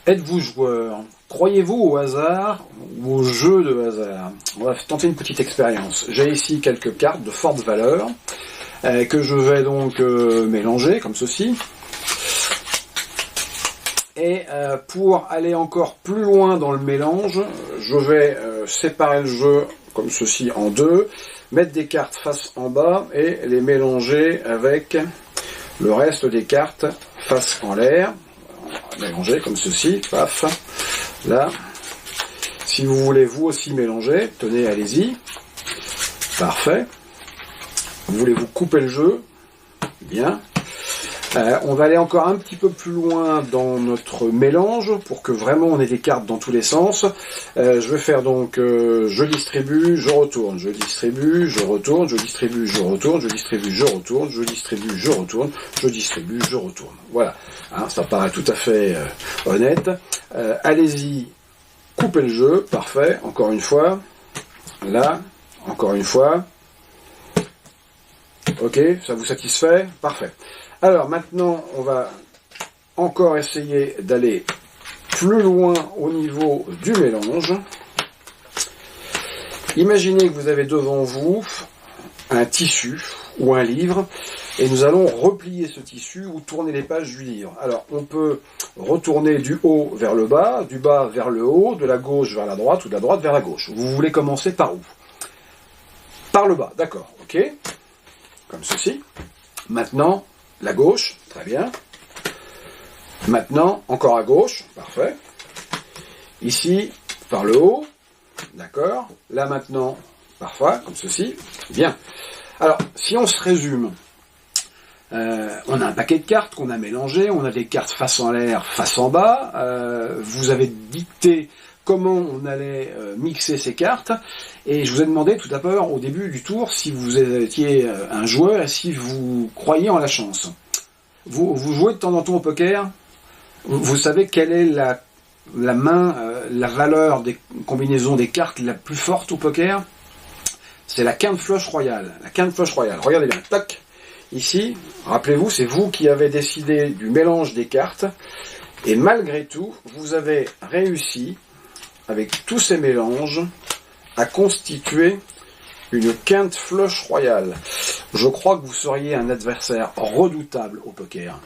Êtes-vous joueur? Croyez-vous au hasard ou au jeu de hasard? On va tenter une petite expérience. J'ai ici quelques cartes de forte valeur que je vais donc mélanger comme ceci. Et pour aller encore plus loin dans le mélange, je vais séparer le jeu comme ceci en deux, mettre des cartes face en bas et les mélanger avec le reste des cartes face en l'air. Mélanger comme ceci, paf, là. Si vous voulez vous aussi mélanger, tenez, allez-y. Parfait. Voulez-vous couper le jeu? Bien. On va aller encore un petit peu plus loin dans notre mélange pour que vraiment on ait des cartes dans tous les sens. Je vais faire donc je distribue, je retourne, je distribue, je retourne, je distribue, je retourne, je distribue, je retourne, je distribue, je retourne, je distribue, je retourne. Voilà, hein, ça paraît tout à fait honnête. Allez-y, coupez le jeu, parfait, encore une fois. Là, encore une fois. Ok, ça vous satisfait? Parfait. Alors maintenant, on va encore essayer d'aller plus loin au niveau du mélange. Imaginez que vous avez devant vous un tissu ou un livre et nous allons replier ce tissu ou tourner les pages du livre. Alors on peut retourner du haut vers le bas, du bas vers le haut, de la gauche vers la droite ou de la droite vers la gauche. Vous voulez commencer par où? Par le bas, d'accord, ok. Comme ceci. Maintenant, la gauche, très bien. Maintenant, encore à gauche, parfait. Ici, par le haut, d'accord. Là maintenant, parfois, comme ceci, bien. Alors, si on se résume, on a un paquet de cartes qu'on a mélangées, on a des cartes face en l'air, face en bas. Vous avez dicté comment on allait mixer ces cartes, et je vous ai demandé tout d'abord au début du tour si vous étiez un joueur et si vous croyez en la chance. Vous jouez de temps en temps au poker, vous savez quelle est la main, la valeur des combinaisons des cartes la plus forte au poker? C'est la quinte flush royale. La quinte flush royale, regardez bien, tac, ici, rappelez-vous, c'est vous qui avez décidé du mélange des cartes, et malgré tout, vous avez réussi avec tous ces mélanges, à constituer une quinte flush royale. Je crois que vous seriez un adversaire redoutable au poker.